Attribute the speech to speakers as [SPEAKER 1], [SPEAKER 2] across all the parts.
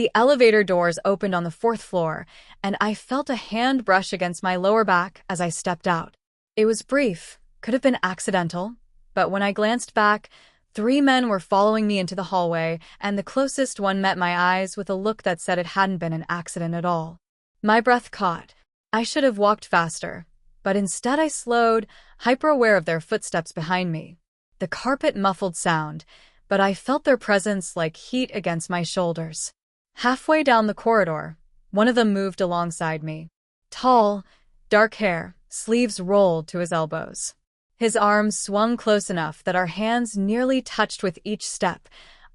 [SPEAKER 1] The elevator doors opened on the fourth floor, and I felt a hand brush against my lower back as I stepped out. It was brief, could have been accidental, but when I glanced back, 3 men were following me into the hallway, and the closest one met my eyes with a look that said it hadn't been an accident at all. My breath caught. I should have walked faster, but instead I slowed, hyper-aware of their footsteps behind me. The carpet muffled sound, but I felt their presence like heat against my shoulders. Halfway down the corridor, one of them moved alongside me. Tall, dark hair, sleeves rolled to his elbows. His arms swung close enough that our hands nearly touched with each step,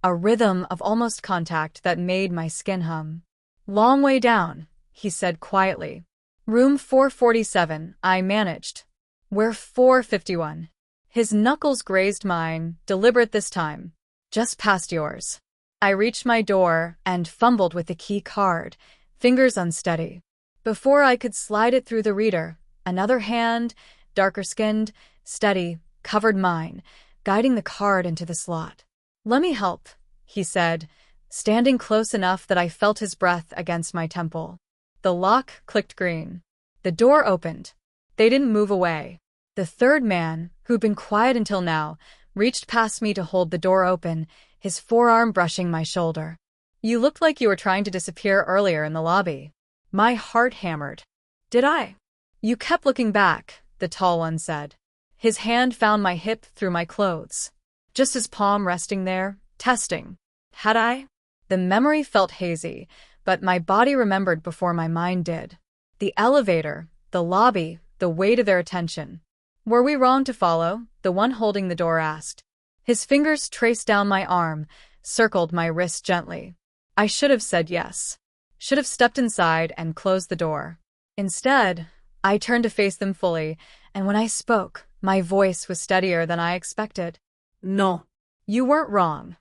[SPEAKER 1] a rhythm of almost contact that made my skin hum. "Long way down," he said quietly. "Room 447, I managed. We're 451. His knuckles grazed mine, deliberate this time. "Just past yours." I reached my door and fumbled with the key card, fingers unsteady. Before I could slide it through the reader, another hand, darker-skinned, steady, covered mine, guiding the card into the slot. "Let me help," he said, standing close enough that I felt his breath against my temple. The lock clicked green. The door opened. They didn't move away. The third man, who'd been quiet until now, reached past me to hold the door open, his forearm brushing my shoulder. "You looked like you were trying to disappear earlier in the lobby." My heart hammered. "Did I?" "You kept looking back," the tall one said. His hand found my hip through my clothes. Just his palm resting there, testing. Had I? The memory felt hazy, but my body remembered before my mind did. The elevator, the lobby, the weight of their attention. "Were we wrong to follow?" the one holding the door asked. His fingers traced down my arm, circled my wrist gently. I should have said yes. Should have stepped inside and closed the door. Instead, I turned to face them fully, and when I spoke, my voice was steadier than I expected. "No. You weren't wrong."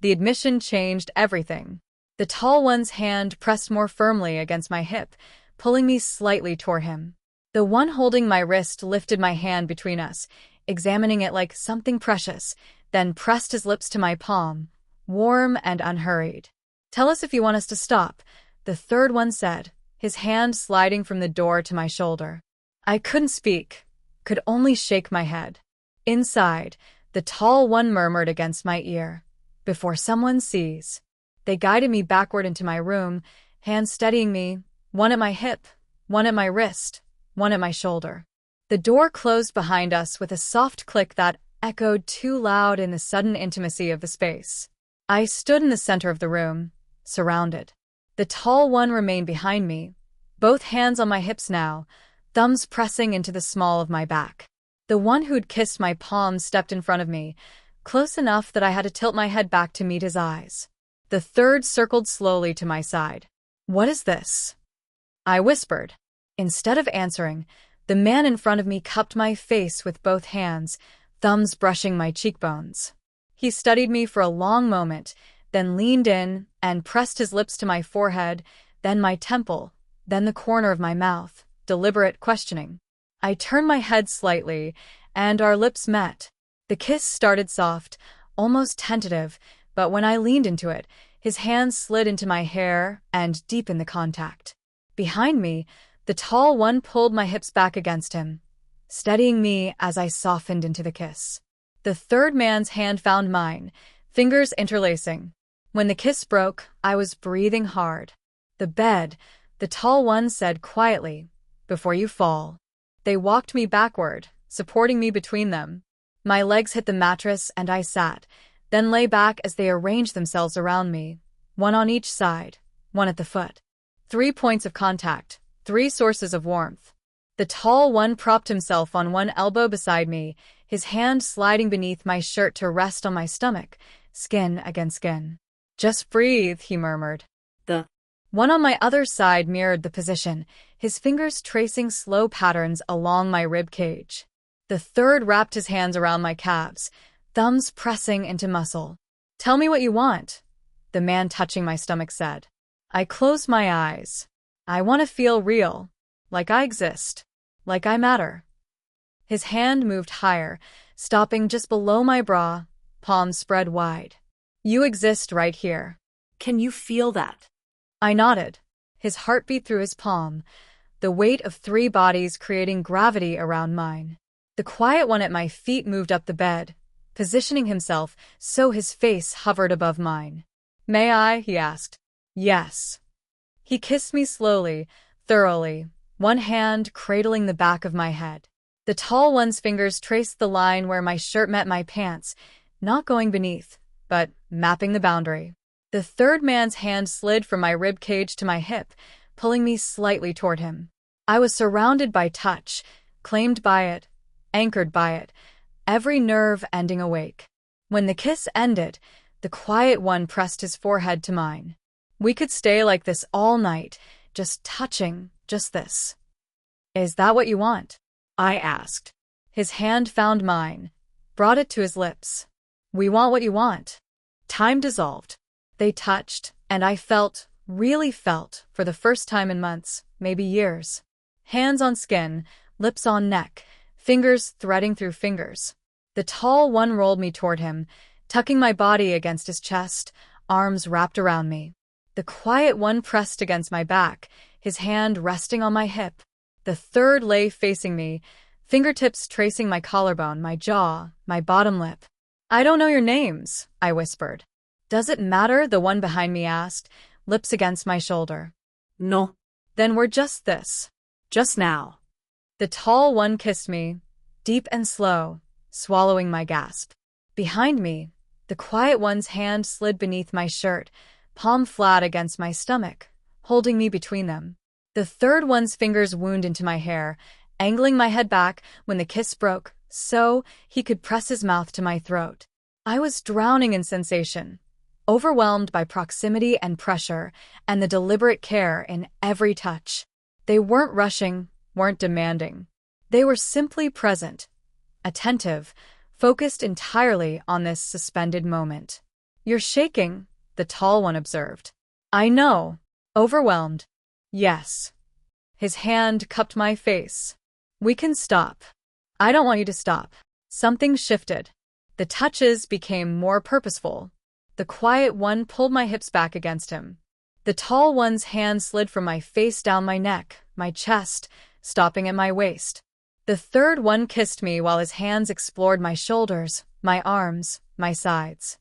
[SPEAKER 1] The admission changed everything. The tall one's hand pressed more firmly against my hip, pulling me slightly toward him. The one holding my wrist lifted my hand between us, examining it like something precious, then pressed his lips to my palm, warm and unhurried. "Tell us if you want us to stop," the third one said, his hand sliding from the door to my shoulder. I couldn't speak, could only shake my head. Inside, the tall one murmured against my ear, "Before someone sees." They guided me backward into my room, hands steadying me, one at my hip, one at my wrist, one at my shoulder. The door closed behind us with a soft click that echoed too loud in the sudden intimacy of the space. I stood in the center of the room, surrounded. The tall one remained behind me, both hands on my hips now, thumbs pressing into the small of my back. The one who'd kissed my palm stepped in front of me, close enough that I had to tilt my head back to meet his eyes. The third circled slowly to my side. "What is this?" I whispered. Instead of answering, the man in front of me cupped my face with both hands, thumbs brushing my cheekbones. He studied me for a long moment, then leaned in and pressed his lips to my forehead, then my temple, then the corner of my mouth, deliberate questioning. I turned my head slightly, and our lips met. The kiss started soft, almost tentative, but when I leaned into it, his hands slid into my hair and deepened the contact. Behind me, the tall one pulled my hips back against him, steadying me as I softened into the kiss. The third man's hand found mine, fingers interlacing. When the kiss broke, I was breathing hard. "The bed," the tall one said quietly, "before you fall." They walked me backward, supporting me between them. My legs hit the mattress and I sat, then lay back as they arranged themselves around me, one on each side, one at the foot. 3 points of contact, 3 sources of warmth. The tall one propped himself on one elbow beside me, his hand sliding beneath my shirt to rest on my stomach, skin against skin. "Just breathe," he murmured. The one on my other side mirrored the position, his fingers tracing slow patterns along my rib cage. The third wrapped his hands around my calves, thumbs pressing into muscle. "Tell me what you want," the man touching my stomach said. I closed my eyes. "I want to feel real, like I exist, like I matter." His hand moved higher, stopping just below my bra, palms spread wide. "You exist right here."
[SPEAKER 2] Can you feel that?
[SPEAKER 1] I nodded. His heart beat through his palm, the weight of 3 bodies creating gravity around mine. The quiet one at my feet moved up the bed, positioning himself so his face hovered above mine. "May I?" he asked. "Yes." He kissed me slowly, thoroughly, one hand cradling the back of my head. The tall one's fingers traced the line where my shirt met my pants, not going beneath, but mapping the boundary. The third man's hand slid from my rib cage to my hip, pulling me slightly toward him. I was surrounded by touch, claimed by it, anchored by it, every nerve ending awake. When the kiss ended, the quiet one pressed his forehead to mine. "We could stay like this all night, just touching, just this." "Is that what you want?" I asked. His hand found mine, brought it to his lips. "We want what you want." Time dissolved. They touched, and I felt, really felt, for the first time in months, maybe years. Hands on skin, lips on neck, fingers threading through fingers. The tall one rolled me toward him, tucking my body against his chest, arms wrapped around me. The quiet one pressed against my back, his hand resting on my hip. The third lay facing me, fingertips tracing my collarbone, my jaw, my bottom lip. "I don't know your names," I whispered. "Does it matter?" the one behind me asked, lips against my shoulder.
[SPEAKER 2] "No."
[SPEAKER 1] "Then we're just this.
[SPEAKER 2] Just now."
[SPEAKER 1] The tall one kissed me, deep and slow, swallowing my gasp. Behind me, the quiet one's hand slid beneath my shirt, palm flat against my stomach, holding me between them. The third one's fingers wound into my hair, angling my head back when the kiss broke, so he could press his mouth to my throat. I was drowning in sensation, overwhelmed by proximity and pressure, and the deliberate care in every touch. They weren't rushing, weren't demanding. They were simply present, attentive, focused entirely on this suspended moment. "You're shaking," the tall one observed. "I know." Overwhelmed. "Yes." His hand cupped my face. "We can stop." "I don't want you to stop." Something shifted. The touches became more purposeful. The quiet one pulled my hips back against him. The tall one's hand slid from my face down my neck, my chest, stopping at my waist. The third one kissed me while his hands explored my shoulders, my arms, my sides.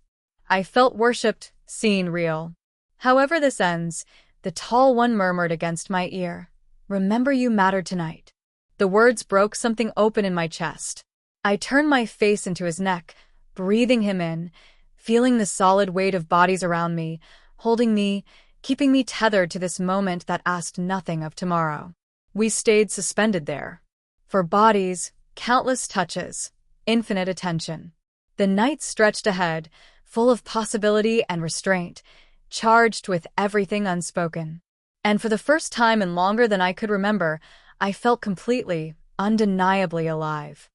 [SPEAKER 1] I felt worshipped, seen, real. "However this ends," the tall one murmured against my ear, "remember you mattered tonight." The words broke something open in my chest. I turned my face into his neck, breathing him in, feeling the solid weight of bodies around me, holding me, keeping me tethered to this moment that asked nothing of tomorrow. We stayed suspended there. For bodies, countless touches, infinite attention. The night stretched ahead, full of possibility and restraint, charged with everything unspoken. And for the first time in longer than I could remember, I felt completely, undeniably alive.